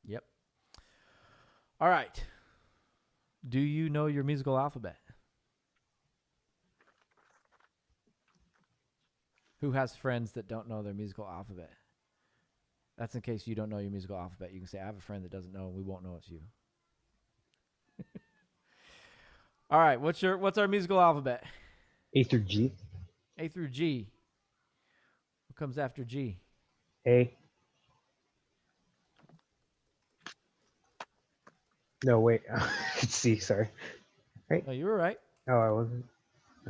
Yep. All right. Do you know your musical alphabet? Who has friends that don't know their musical alphabet? That's in case you don't know your musical alphabet. You can say, I have a friend that doesn't know, and we won't know it's you. All right. What's our musical alphabet? A through G. A through G. What comes after G? A. No, wait. It's C, sorry. Right? No, you were right. Oh, I wasn't.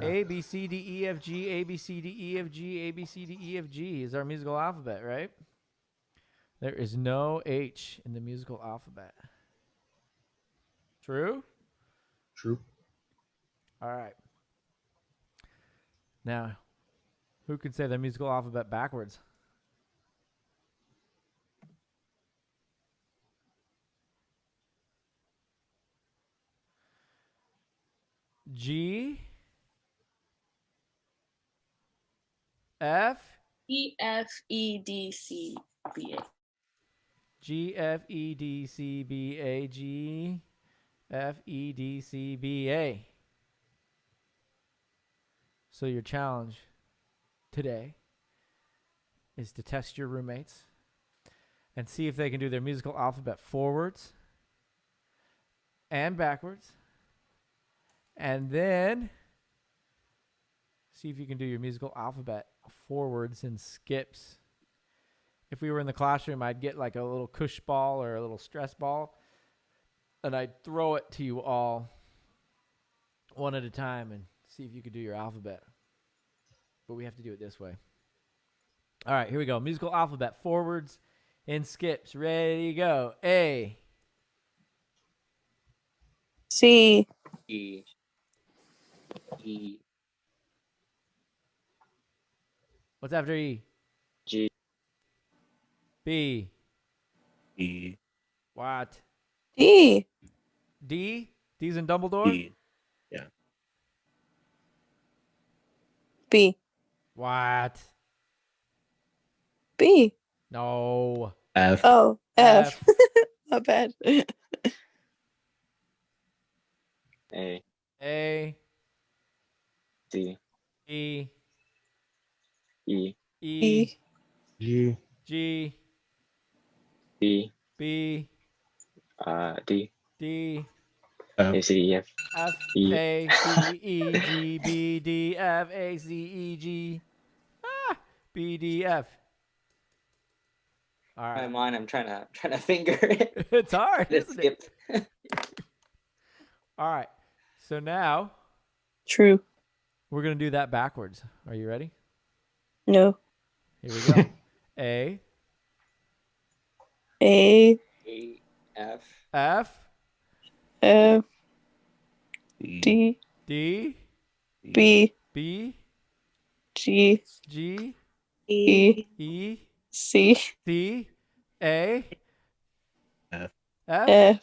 Oh. A, B, C, D, E, F, G, A, B, C, D, E, F, G, A, B, C, D, E, F, G is our musical alphabet, right? There is no H in the musical alphabet. True? True. All right. Now, who can say their musical alphabet backwards? G, F, E F E D C B A. G, F, E, D, C, B, A, G, F, E, D, C, B, A. So your challenge today is to test your roommates and see if they can do their musical alphabet forwards and backwards. And then see if you can do your musical alphabet forwards and skips. If we were in the classroom, I'd get like a little cush ball or a little stress ball, and I'd throw it to you all one at a time and see if you could do your alphabet. But we have to do it this way. All right, here we go. Musical alphabet forwards and skips. Ready to go. A. C. E. E. What's after E? G. B. E. What? D. D? D's in Dumbledore? E. Yeah. B. What? B. No. F. Oh, F. Not bad. A. A. C. E. E. E. G. G. B. B. D. D. A, C, D, E, F. F. E. A. C. E. G. B. D. F. A. C. E. G. B. D. F. All My right. mind, I'm trying to finger it. It's hard, Let's isn't it? skip. All right. So now True. we're going to do that backwards. Are you ready? No. Here we go. A. A. A. F. F. F. D. D. D. B. B. G. G. E. E. C. C. A. F. F. F.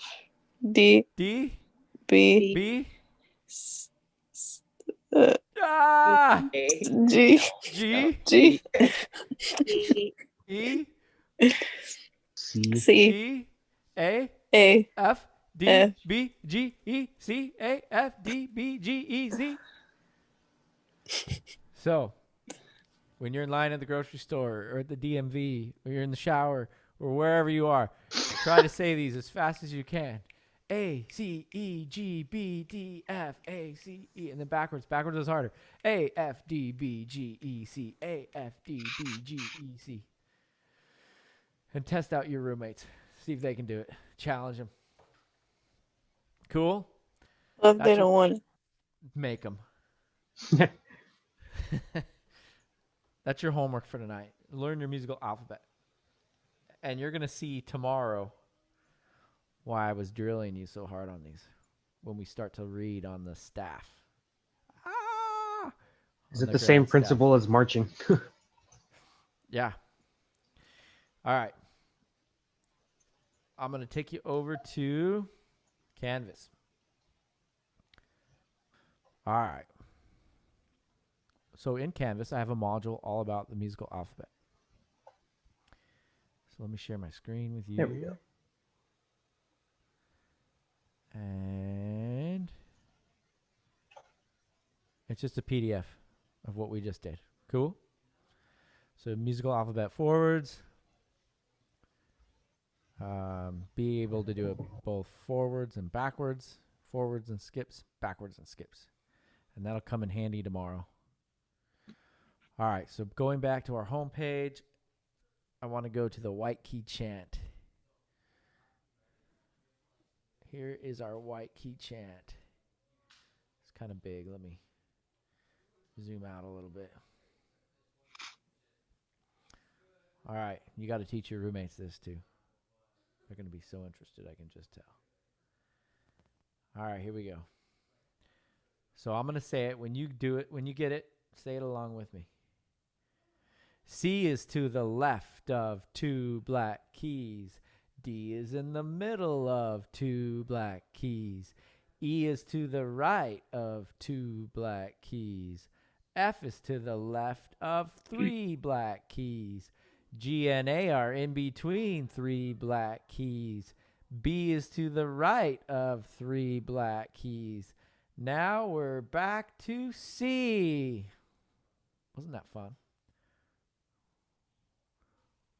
D. D. B. B. S- s- A. G. G. G. E. C. C. E. A. A. F. D. F. B. G. E. C. A. F. D. B. G. E. Z. So, when you're in line at the grocery store or at the DMV or you're in the shower or wherever you are, try to say these as fast as you can. A, C, E, G, B, D, F, A, C, E. And then backwards. Backwards is harder. A, F, D, B, G, E, C. A, F, D, B, G, E, C. And test out your roommates. See if they can do it. Challenge them. Cool? Well, if they That's don't want it. Make them. That's your homework for tonight. Learn your musical alphabet. And you're going to see tomorrow why I was drilling you so hard on these when we start to read on the staff. Is it the same principle as marching? Yeah. All right. I'm going to take you over to Canvas. All right. So in Canvas, I have a module all about the musical alphabet. So let me share my screen with you. There we go. And it's just a PDF of what we just did. Cool? So musical alphabet forwards. Be able to do it both forwards and backwards, forwards and skips, backwards and skips. And that'll come in handy tomorrow. All right, so going back to our home page, I want to go to the white key chant. Here is our white key chant. It's kind of big. Let me zoom out a little bit. All right, you got to teach your roommates this too. They're going to be so interested, I can just tell. All right, here we go. So I'm going to say it. When you do it, when you get it, say it along with me. C is to the left of 2 black keys. D is in the middle of 2 black keys. E is to the right of 2 black keys. F is to the left of 3 black keys. G and A are in between 3 black keys. B is to the right of 3 black keys. Now we're back to C. Wasn't that fun?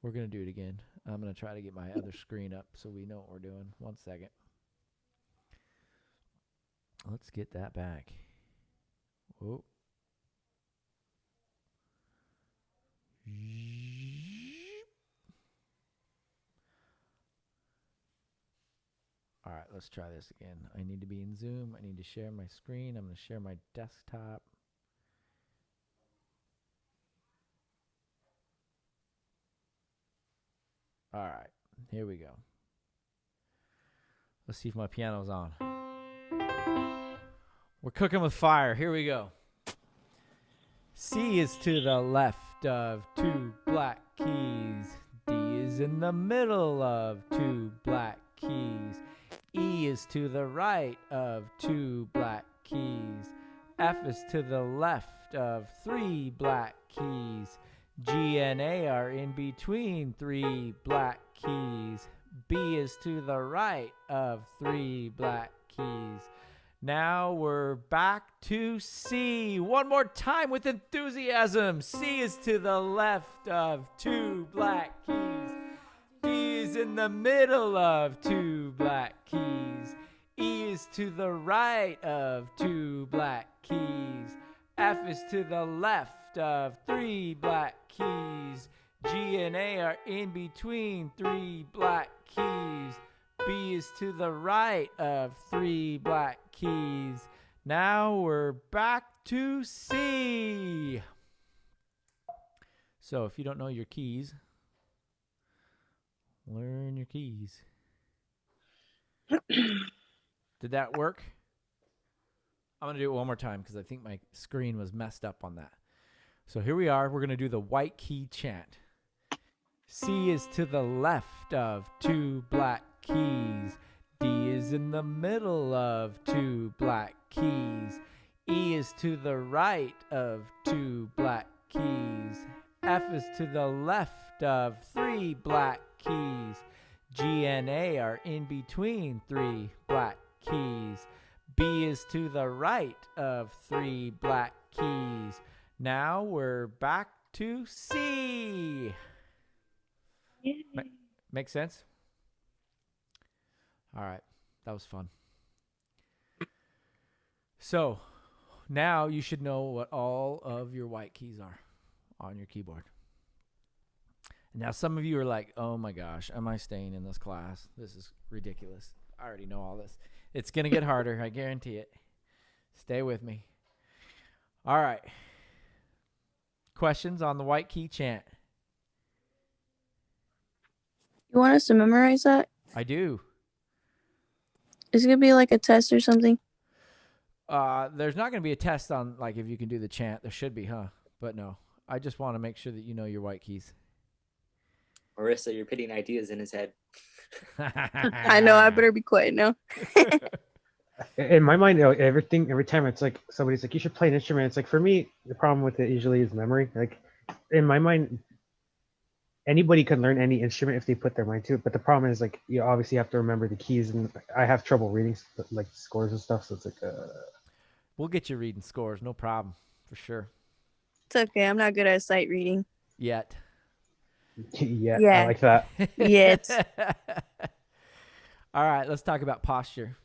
We're going to do it again. I'm going to try to get my other screen up so we know what we're doing. 1 second. Let's get that back. Whoa. All right, let's try this again. I need to be in Zoom. I need to share my screen. I'm going to share my desktop. All right, here we go. Let's see if my piano's on. We're cooking with fire. Here we go. C is to the left of 2 black keys. D is in the middle of 2 black keys. E is to the right of 2 black keys. F is to the left of 3 black keys. G and A are in between 3 black keys. B is to the right of 3 black keys. Now we're back to C. One more time with enthusiasm. C is to the left of 2 black keys. D is in the middle of 2 black keys. E is to the right of 2 black keys. F is to the left of 3 black keys. G and A are in between 3 black keys. B is to the right of 3 black keys. Now we're back to C. So if you don't know your keys, learn your keys. Did that work? I'm going to do it one more time because I think my screen was messed up on that. So here we are. We're going to do the white key chant. C is to the left of 2 black keys. D is in the middle of 2 black keys. E is to the right of 2 black keys. F is to the left of 3 black keys. G and A are in between 3 black keys. B is to the right of 3 black keys. Now we're back to C. Make sense? All right. That was fun. So now you should know what all of your white keys are on your keyboard. Now some of you are like, oh my gosh, am I staying in this class? This is ridiculous. I already know all this. It's going to get harder. I guarantee it. Stay with me. All right. Questions on the white key chant? You want us to memorize that? I do. Is it gonna be like a test or something? There's not going to be a test on like if you can do the chant. There should be, huh? But no. I just want to make sure that you know your white keys. Marissa, you're putting ideas in his head. I know. I better be quiet now. In my mind, every time it's like somebody's like, you should play an instrument. It's like, for me, the problem with it usually is memory. Like in my mind, anybody can learn any instrument if they put their mind to it. But the problem is like you obviously have to remember the keys, and I have trouble reading like scores and stuff. So it's like We'll get you reading scores, no problem, for sure. It's okay. I'm not good at sight reading. Yet. yeah, I Yeah. like that. Yet. All right, let's talk about posture.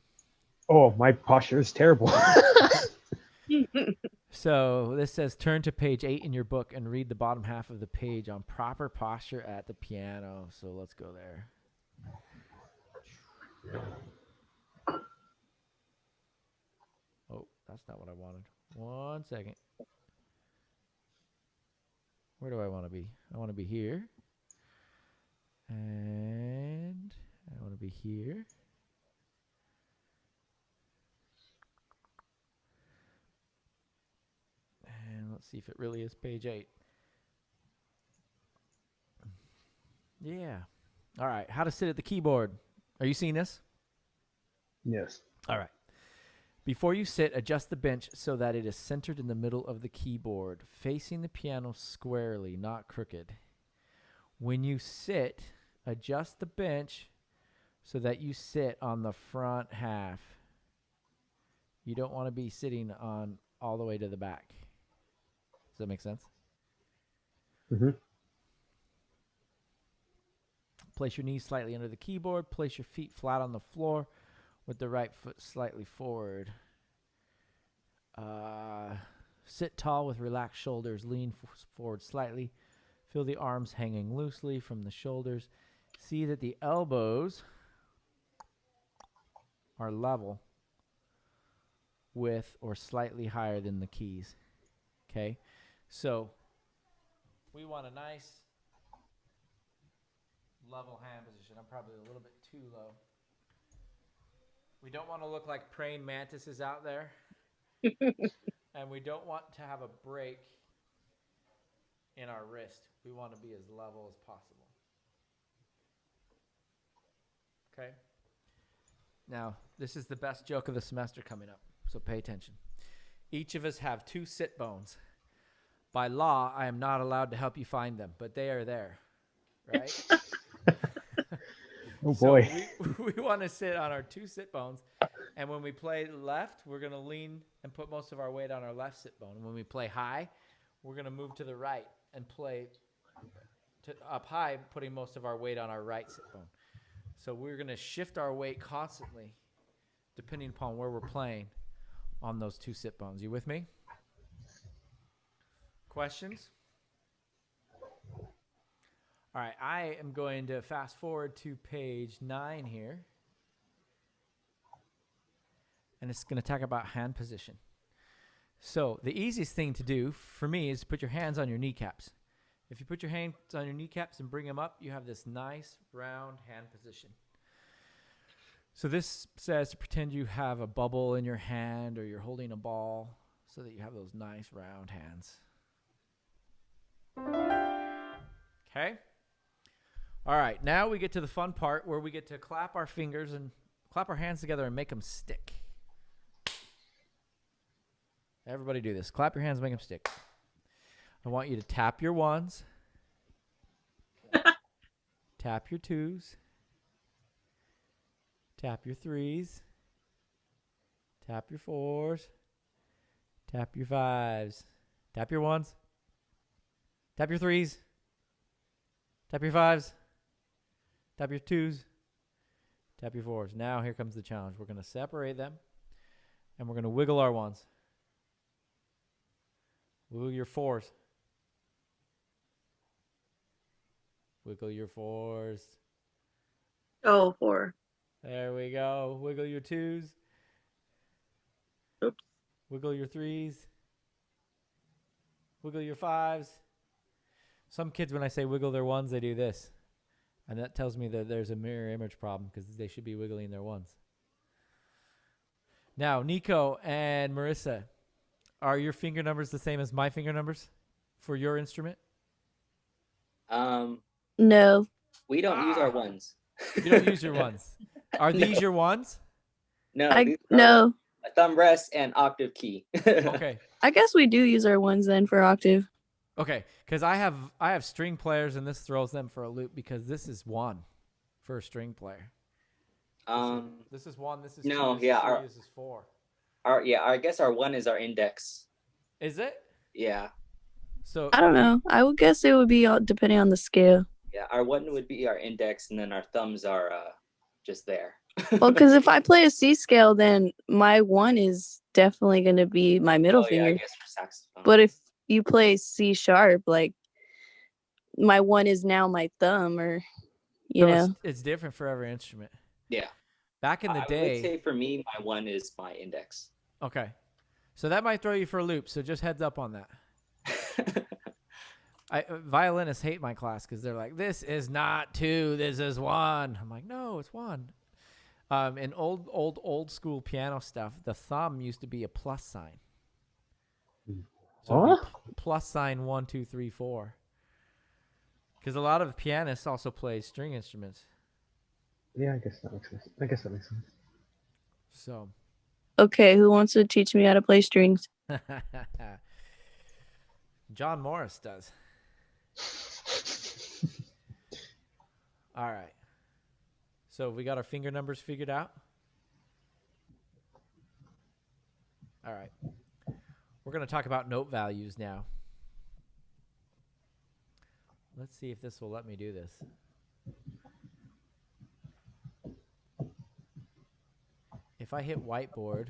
Oh, my posture is terrible. So this says turn to page 8 in your book and read the bottom half of the page on proper posture at the piano. So let's go there. Oh, that's not what I wanted. 1 second. Where do I want to be? I want to be here. And I want to be here. And let's see if it really is page 8. Yeah. All right. How to sit at the keyboard. Are you seeing this? Yes. All right. Before you sit, adjust the bench so that it is centered in the middle of the keyboard, facing the piano squarely, not crooked. When you sit, adjust the bench so that you sit on the front half. You don't want to be sitting on all the way to the back. Does that make sense? Mm-hmm. Place your knees slightly under the keyboard. Place your feet flat on the floor with the right foot slightly forward. Sit tall with relaxed shoulders. Lean forward slightly. Feel the arms hanging loosely from the shoulders. See that the elbows are level with or slightly higher than the keys. Okay? So we want a nice level hand position. I'm probably a little bit too low. We don't want to look like praying mantises out there. And we don't want to have a break in our wrist. We want to be as level as possible. Okay? Now, this is the best joke of the semester coming up, so pay attention. Each of us have 2 sit bones. By law, I am not allowed to help you find them, but they are there, right? Oh boy. So we want to sit on our 2 sit bones, and when we play left, we're going to lean and put most of our weight on our left sit bone. When we play high, we're going to move to the right and play up high, putting most of our weight on our right sit bone. So we're going to shift our weight constantly, depending upon where we're playing, on those 2 sit bones. You with me? Questions? All right, I am going to fast forward to page 9 here. And it's going to talk about hand position. So the easiest thing to do for me is put your hands on your kneecaps. If you put your hands on your kneecaps and bring them up, you have this nice round hand position. So this says to pretend you have a bubble in your hand or you're holding a ball so that you have those nice round hands. Okay? All right, now we get to the fun part where we get to clap our fingers and clap our hands together and make them stick. Everybody do this. Clap your hands, make them stick. I want you to tap your 1s, tap your 2s, tap your 3s, tap your 4s, tap your 5s, tap your 1s, tap your 3s, tap your 5s, tap your 2s, tap your 4s. Now here comes the challenge. We're going to separate them, and we're going to wiggle our 1s. Wiggle your 4s. Wiggle your 4s. Oh, 4. There we go. Wiggle your 2s. Oops. Wiggle your 3s. Wiggle your 5s. Some kids, when I say wiggle their 1s, they do this. And that tells me that there's a mirror image problem because they should be wiggling their 1s. Now, Nico and Marissa, are your finger numbers the same as my finger numbers for your instrument? No. We don't use our 1s. You don't use your 1s. Are these your 1s? No, No. A thumb rest and octave key. Okay. I guess we do use our 1s then for octave. Okay, because I have string players, and this throws them for a loop because this is 1 for a string player. This is 1. This is 2. No, This yeah, is 3. This is 4. I guess our 1 is our index. Is it? Yeah. So I don't know. I would guess it would be all depending on the scale. Yeah, our 1 would be our index, and then our thumbs are just there. Well, because if I play a C scale, then my 1 is definitely going to be my middle Oh yeah, I finger. guess for saxophone. But if you play C sharp, like my 1 is now my thumb, or you know. it's different for every instrument. Yeah. Back in the I day, would say for me, my 1 is my index. okay, so that might throw you for a loop. So just heads up on that. Violinists hate my class because they're like, "This is not 2. This is 1." I'm like, "No, it's 1." In old school piano stuff, the thumb used to be a plus sign. So it'd be plus sign 1, 2, 3, 4. Because a lot of pianists also play string instruments. Yeah, I guess that makes sense. So, Okay, who wants to teach me how to play strings? John Morris does. All right. So we got our finger numbers figured out. All right. We're going to talk about note values now. Let's see if this will let me do this. If I hit whiteboard,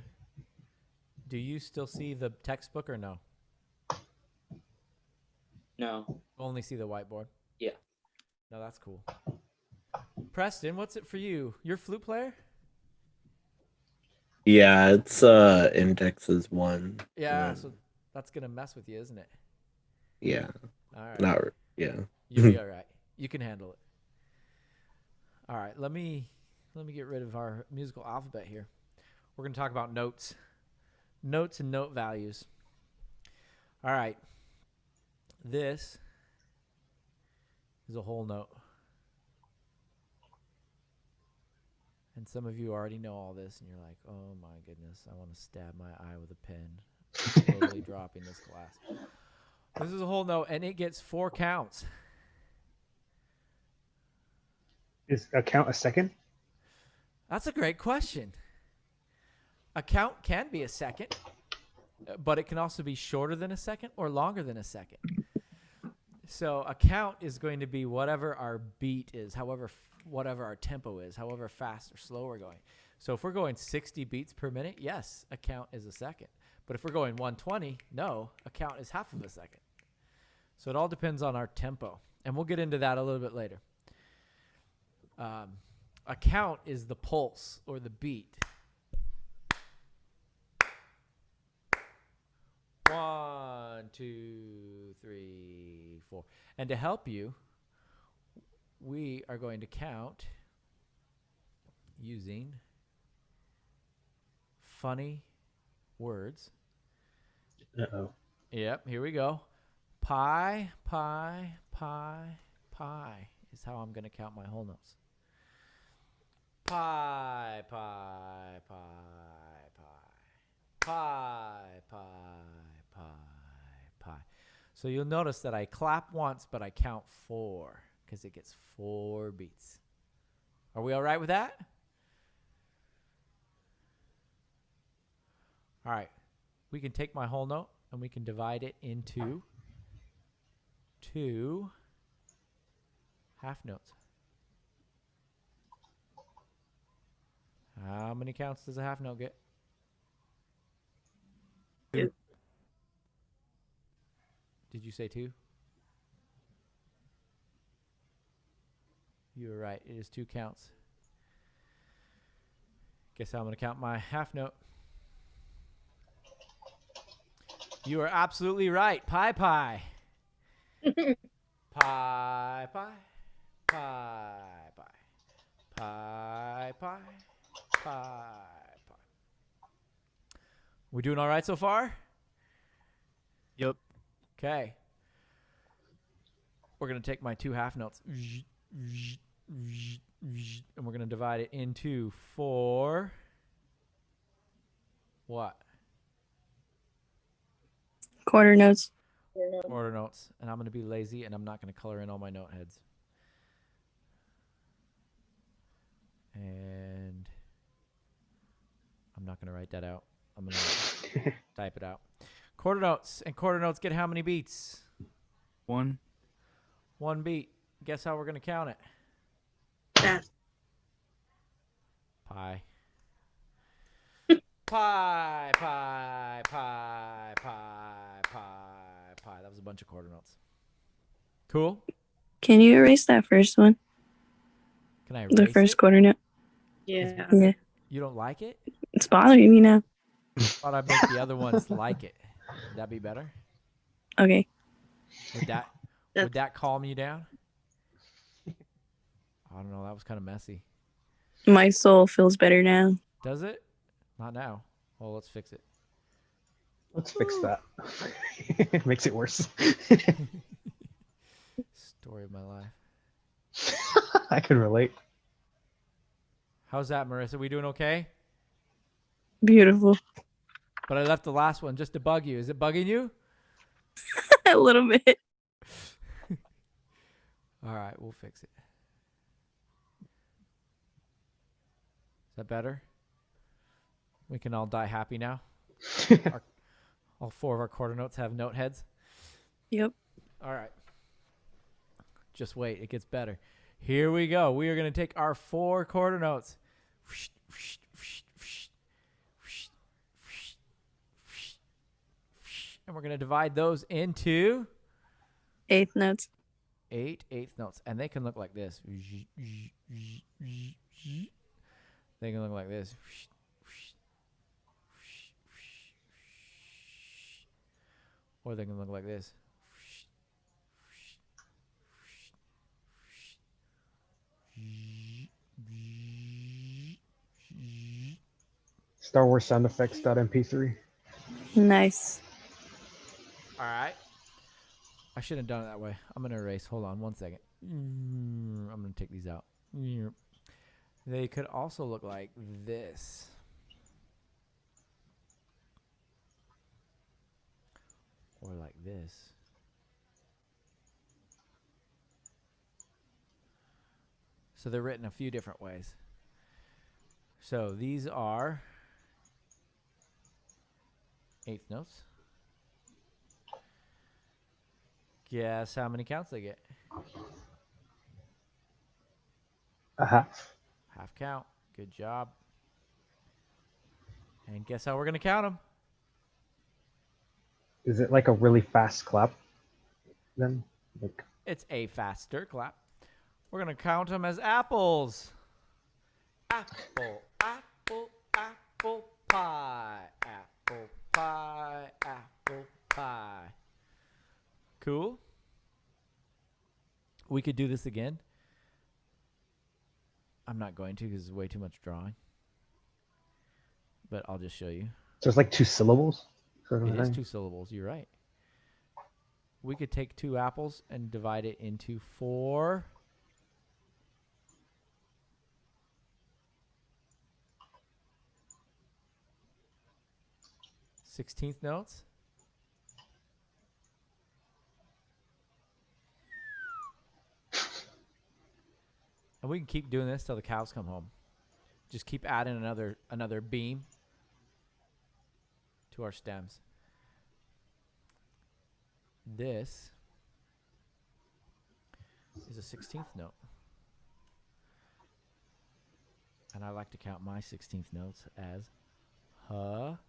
do you still see the textbook or no? No. Only see the whiteboard? Yeah. No, that's cool. Preston, what's it for you? You're a flute player? Yeah, it's index is 1. Yeah, so that's going to mess with you, isn't it? Yeah. All right. Not yeah. You'll be all right. You can handle it. All right, let me get rid of our musical alphabet here. We're going to talk about notes. Notes and note values. All right. This is a whole note. And some of you already know all this, and you're like, oh my goodness, I want to stab my eye with a pen. I'm totally dropping this class. This is a whole note, and it gets 4 counts. Is a count a second? That's a great question. A count can be a second, but it can also be shorter than a second or longer than a second. So a count is going to be whatever our beat is, whatever our tempo is, however fast or slow we're going. So if we're going 60 beats per minute, yes, a count is a second. But if we're going 120, no, a count is half of a second. So it all depends on our tempo. And we'll get into that a little bit later. A count is the pulse or the beat. 1, 2, 3, 4. And to help you, we are going to count using funny words. Uh-oh. Yep, here we go. Pi, pi, pi, pi is how I'm going to count my whole notes. Pi, pi, pi, pi, pi, pi, pi, pi. So you'll notice that I clap once, but I count 4 because it gets 4 beats. Are we all right with that? All right. We can take my whole note and we can divide it into 2 half notes. How many counts does a half note get? 2. Did you say 2? You were right. It is 2 counts. Guess I'm going to count my half note. You are absolutely right. Pi, pi. Pi, pi. Pi, pi. Pi, pi. Pi, pi. We doing all right so far? Yep. Okay. We're going to take my 2 half notes. And we're going to divide it into 4. What? Quarter notes. Quarter notes. And I'm going to be lazy and I'm not going to color in all my note heads. And I'm not going to write that out. I'm going to type it out. Quarter notes. And quarter notes get how many beats? 1. 1 beat. Guess how we're going to count it? That. Pi. Pi, pi, pi, pi, pi, pi. That was a bunch of quarter notes. Cool. Can you erase that first one? Can I erase The first it? quarter note. Yeah. Yeah. You don't like it? It's bothering me now. Thought I'd make the other ones like it. Would that be better? Okay. Would that calm you down? I don't know. That was kind of messy. My soul feels better now. Does it? Not now. Well, let's fix it. Let's fix that. It makes it worse. Story of my life. I can relate. How's that, Marissa? We doing okay? Beautiful. But I left the last one just to bug you. Is it bugging you? A little bit. All right, we'll fix it. Is that better? We can all die happy now. All 4 of our quarter notes have note heads. Yep. All right. Just wait. It gets better. Here we go. We are going to take our 4 quarter notes. And we're going to divide those into 8th notes. 8 eighth notes. And they can look like this. They can look like this. Or they can look like this. Star Wars sound effects.mp3. Nice. All right. I shouldn't have done it that way. I'm going to erase. Hold on 1 second. I'm going to take these out. They could also look like this. Or like this. So they're written a few different ways. So these are 8th notes. Guess how many counts they get? A half. Half count. Good job. And guess how we're going to count them? Is it like a really fast clap then? Like, It's a faster clap. We're going to count them as apples. Apple, apple, apple pie. Apple pie, apple pie. Cool. We could do this again. I'm not going to because it's way too much drawing. But I'll just show you. so it's like 2 syllables? Sort of It is thing? 2 syllables. You're right. We could take 2 apples and divide it into 4. Sixteenth notes. And we can keep doing this till the cows come home. Just keep adding another beam to our stems. This is a 16th note. And I like to count my 16th notes as huckleberry.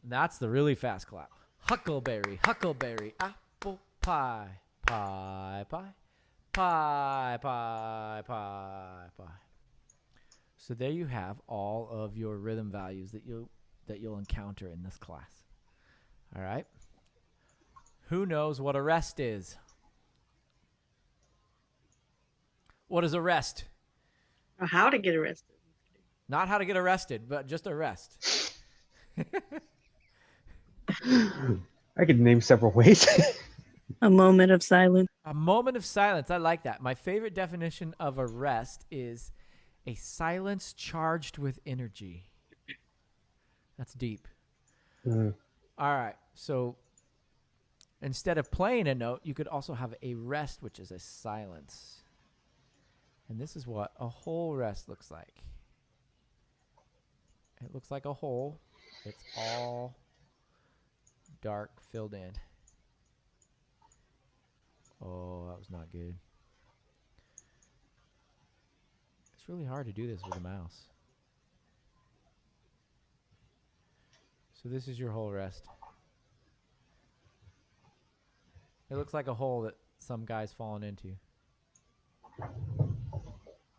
That's the really fast clap. Huckleberry, huckleberry, apple pie, pie, pie, pie, pie, pie, pie. So there you have all of your rhythm values that you'll encounter in this class. All right. Who knows what a rest is? What is a rest? Or how to get arrested. Not how to get arrested, but just a rest. I could name several ways. A moment of silence. A moment of silence. I like that. My favorite definition of a rest is a silence charged with energy. That's deep. Mhm. All right. So instead of playing a note, you could also have a rest, which is a silence. And this is what a whole rest looks like. It looks like a hole. It's all dark, filled in. Oh, that was not good. It's really hard to do this with a mouse. So this is your whole rest. It looks like a hole that some guy's fallen into.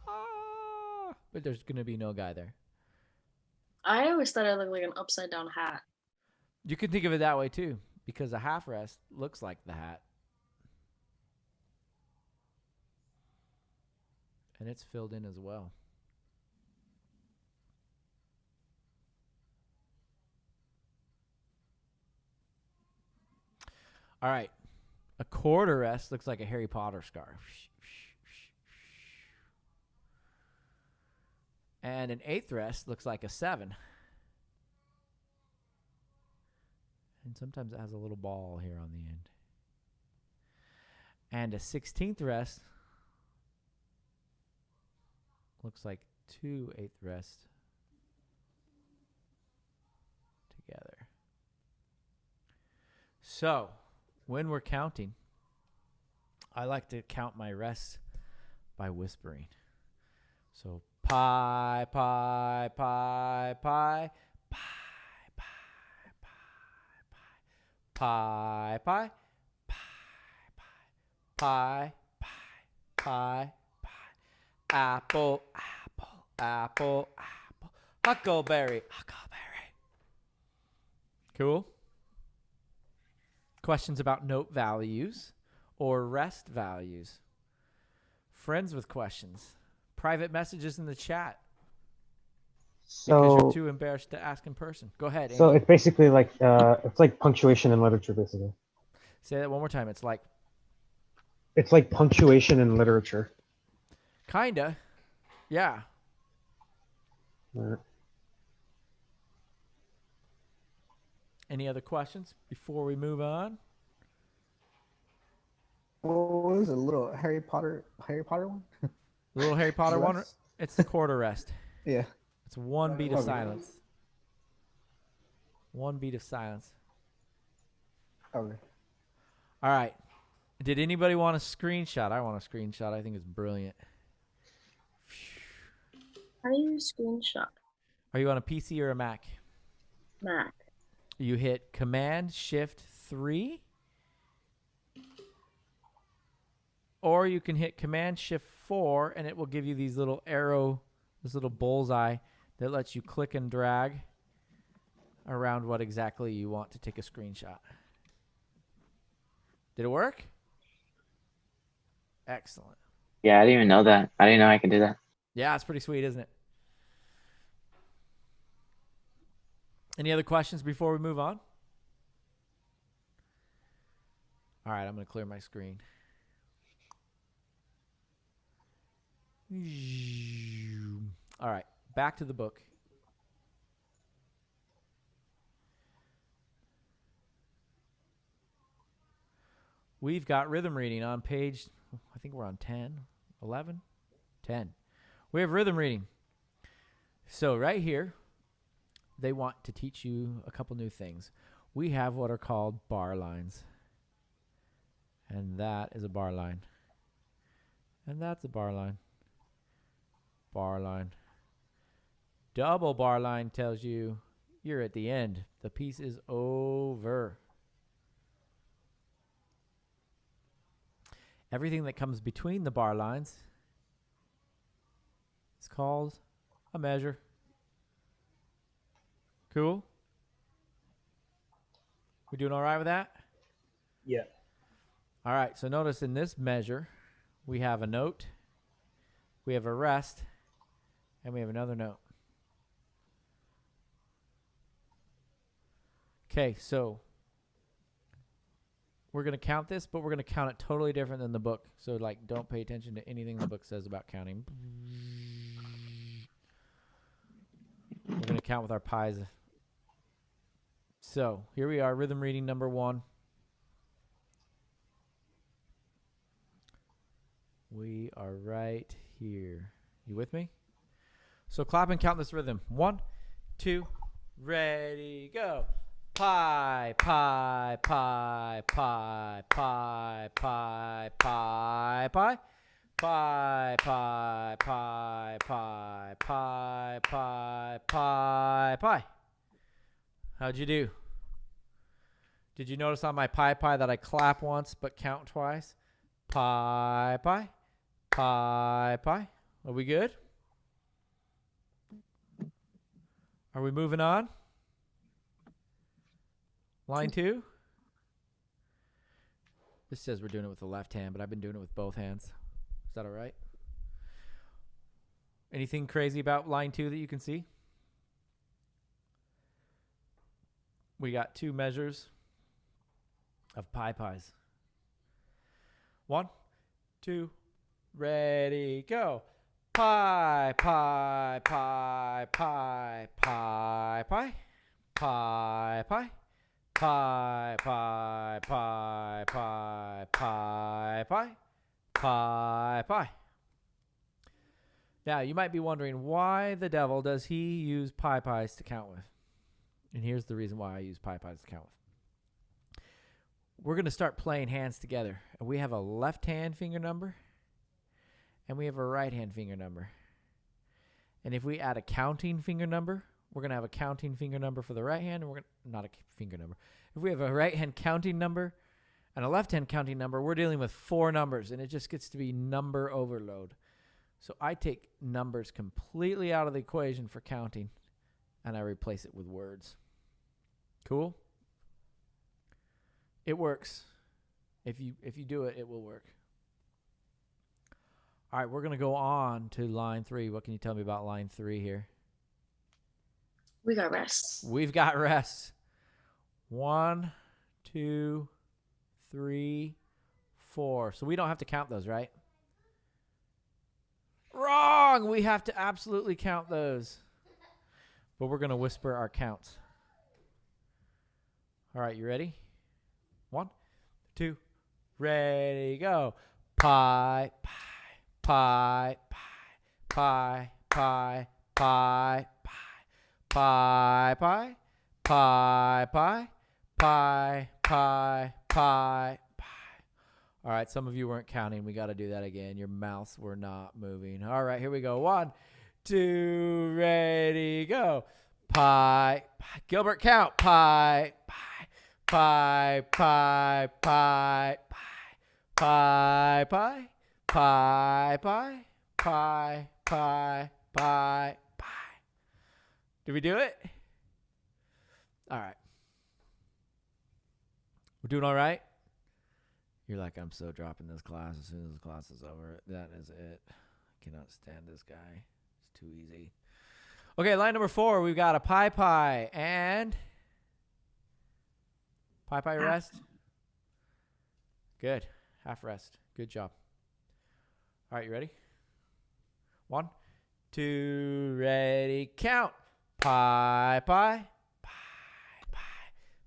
Ah, but there's going to be no guy there. I always thought it looked like an upside down hat. You can think of it that way too, because a half rest looks like the hat. And it's filled in as well. All right. A quarter rest looks like a Harry Potter scarf. And an eighth rest looks like a 7. And sometimes it has a little ball here on the end. And a 16th rest looks like 2 eighth rests together. So, when we're counting, I like to count my rests by whispering. So, pi, pi, pi, pi, pi, pi, pi, pi, pi, pi, pi, pi, pi, apple, apple, apple, apple, huckleberry, huckleberry. Cool? Questions about note values or rest values. Friends with questions. Private messages in the chat because So you're too embarrassed to ask in person. Go ahead, so Angel. it's basically like it's like punctuation in literature, basically. Say that one more time. It's like It's like punctuation in literature. kinda. Yeah. Alright. Any other questions before we move on? What was it? A little Harry Potter one? The little Harry Potter one? Rest? It's the quarter rest. Yeah. It's one beat of Okay. silence. One beat of silence. Okay. All right. Did anybody want a screenshot? I want a screenshot. I think it's brilliant. How do you screenshot? Are you on a PC or a Mac? Mac. You hit Command Shift 3. Or you can hit Command Shift 4 and it will give you these little arrow, this little bullseye that lets you click and drag around what exactly you want to take a screenshot. Did it work? Excellent. Yeah, I didn't even know that. I didn't know I could do that. Yeah, it's pretty sweet, isn't it? Any other questions before we move on? All right, I'm going to clear my screen. All right, back to the book. We've got rhythm reading on page, I think we're on 10, 11, 10. We have rhythm reading. So right here, they want to teach you a couple new things. We have what are called bar lines. And that is a bar line. And that's a bar line. Bar line. Double bar line tells you you're at the end. The piece is over. Everything that comes between the bar lines is called a measure. Cool? We doing all right with that? Yeah. All right, so notice in this measure, we have a note, we have a rest, and we have another note. Okay, so we're going to count this, but we're going to count it totally different than the book. So, like, don't pay attention to anything the book says about counting. We're going to count with our pies So here we are, rhythm reading number 1. We are right here. You with me? So clap and count this rhythm. 1, 2, ready, go. Pie, pie, pie, pie, pie, pie, pie, pie. Pie, pie, pie, pie, pie, pie, pie, pie. How'd you do? Did you notice on my pie pie that I clap once but count twice? Pie, pie, pie, pie. Are we good? Are we moving on? Line 2. This says we're doing it with the left hand, but I've been doing it with both hands. Is that all right? Anything crazy about line 2 that you can see? We got 2 measures of pie pies. 1, 2, ready, go. Pie, pie, pie, pie, pie, pie, pie, pie, pie, pie, pie, pie, pie, pie, pie, pie. Now, you might be wondering, why the devil does he use pie pies to count with? And here's the reason why I use pie pies to count with. We're going to start playing hands together. And we have a left hand finger number. And we have a right hand finger number. And if we add a counting finger number, we're going to have a counting finger number for the right hand. And we're going to, not a finger number. If we have a right hand counting number and a left hand counting number, we're dealing with 4 numbers. And it just gets to be number overload. So I take numbers completely out of the equation for counting. And I replace it with words. Cool? It works. If you do it, it will work. All right, we're going to go on to line 3. What can you tell me about line 3 here? We got rest. We've got rest. 1, 2, 3, 4. So we don't have to count those, right? Wrong! We have to absolutely count those. But we're going to whisper our counts. All right, you ready? 1, 2, ready, go. Pie, pie, pie, pie, pie, pie, pie, pie, pie, pie, pie, pie, pie, pie. All right, some of you weren't counting. We got to do that again. Your mouths were not moving. All right, here we go. 1, 2, ready, go. Pie, pie. Gilbert, count. Pie, pie, pie, pie, pie, pie, pie, pie, pie, pie, pie, pie, pie, pie. Did we do it? All right. We're doing all right? You're like, I'm so dropping this class as soon as the class is over. That is it. I cannot stand this guy. It's too easy. Okay, line number 4, we've got a pie pie and pie pie rest. Good. Half rest. Good job. All right, you ready? 1, 2, ready, count. Pie pie, pie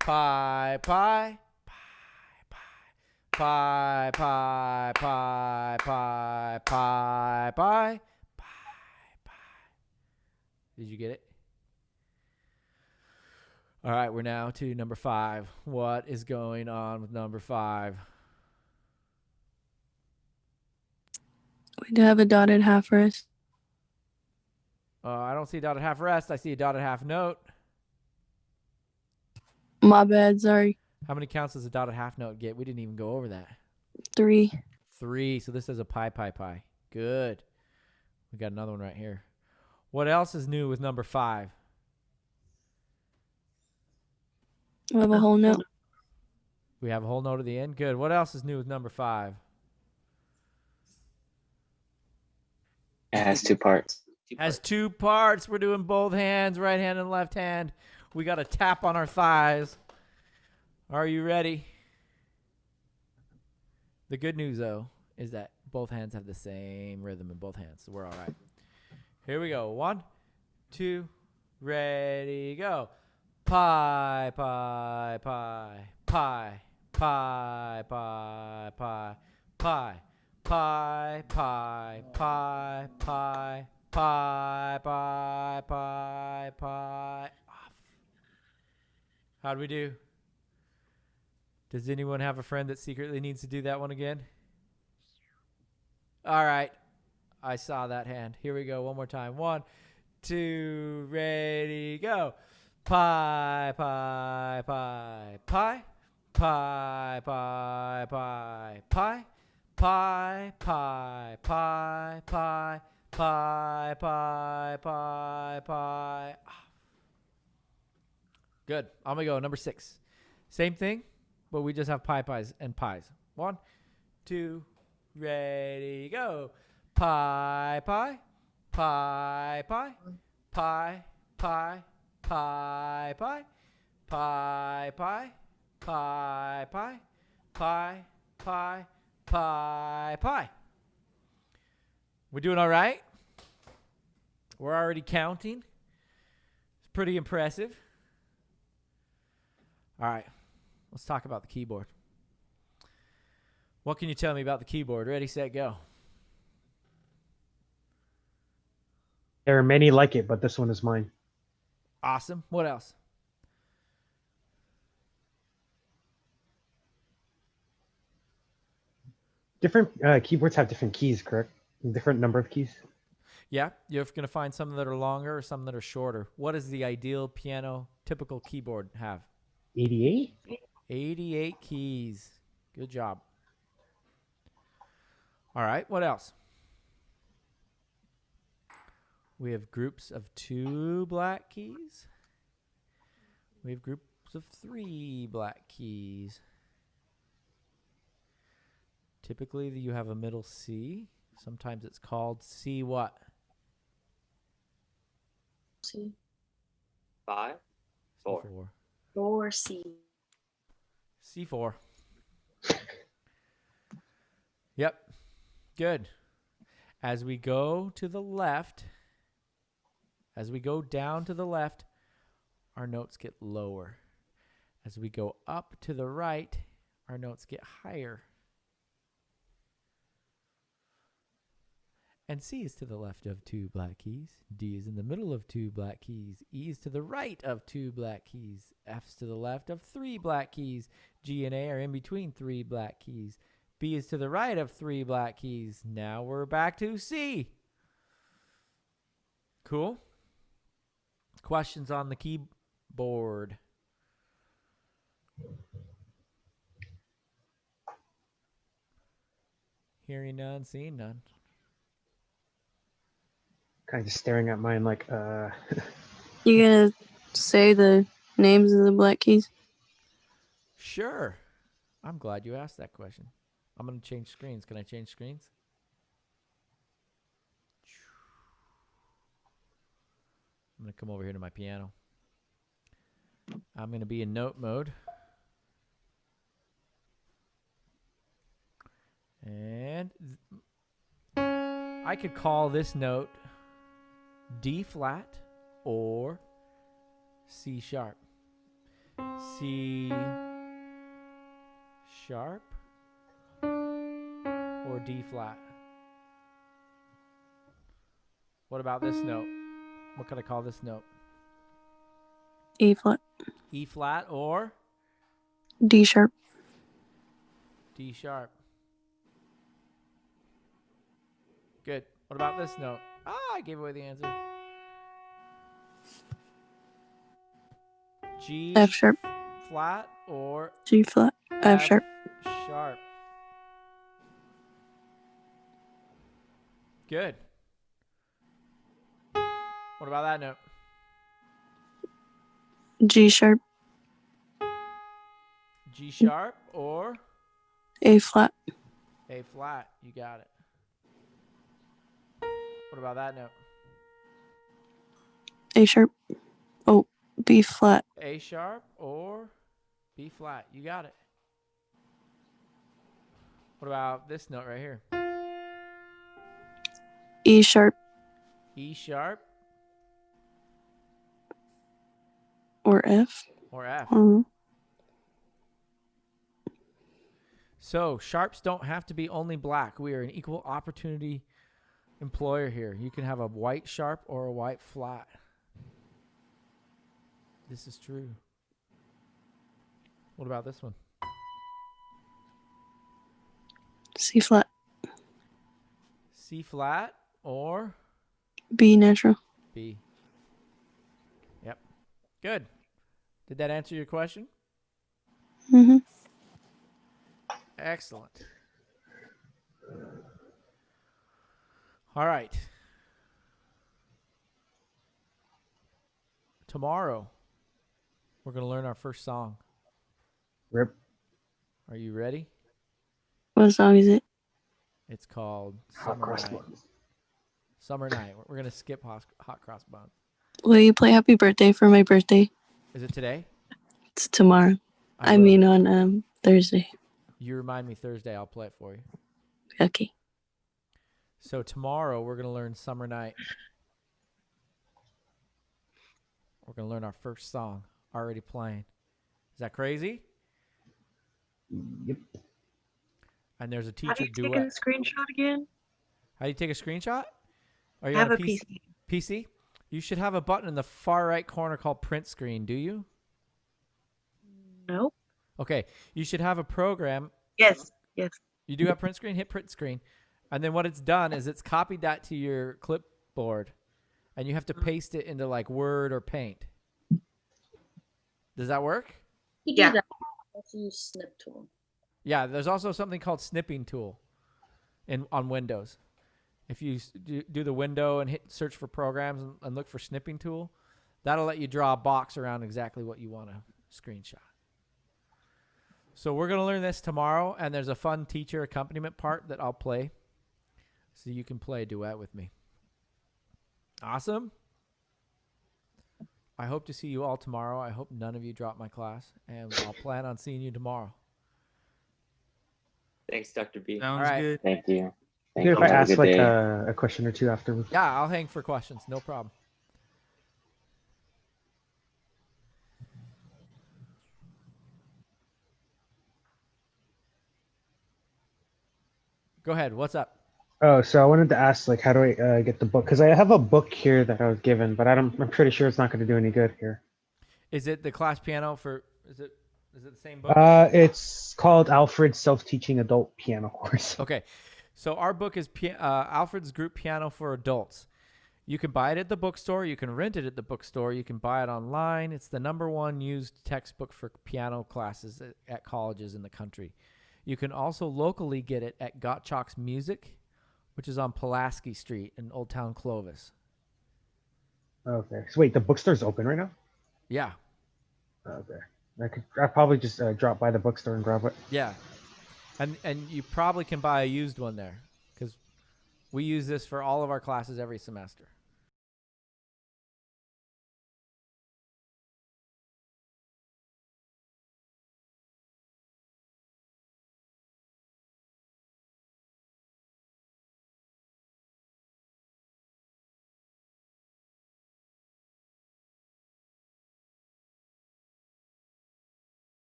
pie, pie pie, pie pie, pie pie, pie pie, pie. Did you get it? All right, we're now to number 5. What is going on with number 5? We do have a dotted half rest. I don't see a dotted half rest. I see a dotted half note. My bad, sorry. How many counts does a dotted half note get? We didn't even go over that. 3. 3. So this is a pie, pie, pie. Good. We got another one right here. What else is new with number 5? We have a whole note. We have a whole note at the end. Good. What else is new with number 5? It has 2 parts. Has 2 parts. We're doing both hands, right hand and left hand. We got a tap on our thighs. Are you ready? The good news, though, is that both hands have the same rhythm in both hands, so we're all right. Here we go. 1, 2, ready, go. Pi, pi, pi, pi, pi, pi, pi, pi, pi, pi, pi, pi, pi, pi, pi, pi. Off. How'd we do? Does anyone have a friend that secretly needs to do that one again? All right. I saw that hand. Here we go. One more time. 1, 2, ready, go. Pi, pi, pi, pi, pi, pi, pi, pi, pi, pi, pi, pi, pi, pi, pi, pi. Good. I'm gonna go number 6. Same thing, but we just have pi, pies, and pies. 1, 2, ready, go. Pi, pi, pi, pi, pi, pi, pi, pi, pi, pi, pi, pi, pi, pi, pi, pi. We're doing all right. We're already counting. It's pretty impressive. All right, let's talk about the keyboard. What can you tell me about the keyboard? Ready, set, go. There are many like it, but this one is mine. Awesome. What else? Different keyboards have different keys, correct? Different number of keys. Yeah, you're going to find some that are longer or some that are shorter. What does the ideal piano typical keyboard have? 88? 88 keys. Good job. All right, what else? We have groups of 2 black keys. We have groups of 3 black keys. Typically, you have a middle C. Sometimes it's called C what? C. 5, 4. C4. Or C. C4. Yep. Good. As we go to the left, as we go down to the left, our notes get lower. As we go up to the right, our notes get higher. And C is to the left of 2 black keys. D is in the middle of 2 black keys. E is to the right of 2 black keys. F is to the left of 3 black keys. G and A are in between 3 black keys. B is to the right of 3 black keys. Now we're back to C. Cool. Questions on the keyboard? Hearing none, seeing none. Kind of just staring at mine like, You gonna say the names of the black keys? Sure. I'm glad you asked that question. I'm going to change screens. Can I change screens? I'm going to come over here to my piano. I'm going to be in note mode. And I could call this note D flat or C sharp. C sharp or D flat. What about this note? What could I call this note? E flat, E flat or D sharp, D sharp. Good. What about this note? Ah, I gave away the answer. G F sharp, flat or G flat, F sharp, sharp. Good. What about that note? G sharp, G sharp or A flat, A flat. You got it. What about that note? A sharp, oh, B flat, A sharp or B flat. You got it. What about this note right here? E sharp, E sharp Or F. Or F. Mhm. So sharps don't have to be only black. We are an equal opportunity employer here. You can have a white sharp or a white flat. This is true. What about this one? C flat. C flat or B natural. B? Yep. Good. Did that answer your question? Mm-hmm. Excellent. All right. Tomorrow, we're going to learn our first song. Rip. Are you ready? What song is it? It's called Hot Summer cross Night. buns. Summer Night. We're going to skip Hot Cross Buns. Will you play Happy Birthday for my birthday? Is it today? It's tomorrow. I will. mean on Thursday. You remind me Thursday. I'll play it for you. Okay. So tomorrow, we're going to learn Summer Night. We're going to learn our first song. Already playing. Is that crazy? Yep. And there's a How do teacher you take duet. a screenshot again? How do you take a screenshot? Are you I have on a PC. PC? You should have a button in the far right corner called print screen. Do you? Nope. Okay. You should have a program. Yes. Yes. You do have print screen? Hit print screen. And then what it's done is it's copied that to your clipboard. And you have to paste it into like Word or Paint. Does that work? You do Yeah. that. Let's use snip tool. Yeah, there's also something called snipping tool on Windows. If you do the window and hit search for programs and look for snipping tool, that'll let you draw a box around exactly what you want to screenshot. So we're going to learn this tomorrow, and there's a fun teacher accompaniment part that I'll play so you can play a duet with me. Awesome. I hope to see you all tomorrow. I hope none of you drop my class, and I'll plan on seeing you tomorrow. Thanks, Dr. B. Sounds All right. good. Thank you. Thank Good if you. I Have a ask good like day. a question or two afterwards. Yeah, I'll hang for questions. No problem. Go ahead. What's up? Oh, so I wanted to ask, like, how do I get the book? Because I have a book here that I was given, but I'm pretty sure it's not going to do any good here. Is it the class piano for? Is it the same book? It's called Alfred's Self-Teaching Adult Piano Course. Okay, so our book is Alfred's Group Piano for Adults. You can buy it at the bookstore. You can rent it at the bookstore. You can buy it online. It's the #1 used textbook for piano classes at colleges in the country. You can also locally get it at Gottschalk's Music, which is on Pulaski Street in Old Town Clovis. Okay. So wait, the bookstore's open right now? Yeah, Okay. I'd probably just drop by the bookstore and grab it. yeah. And you probably can buy a used one there because we use this for all of our classes every semester.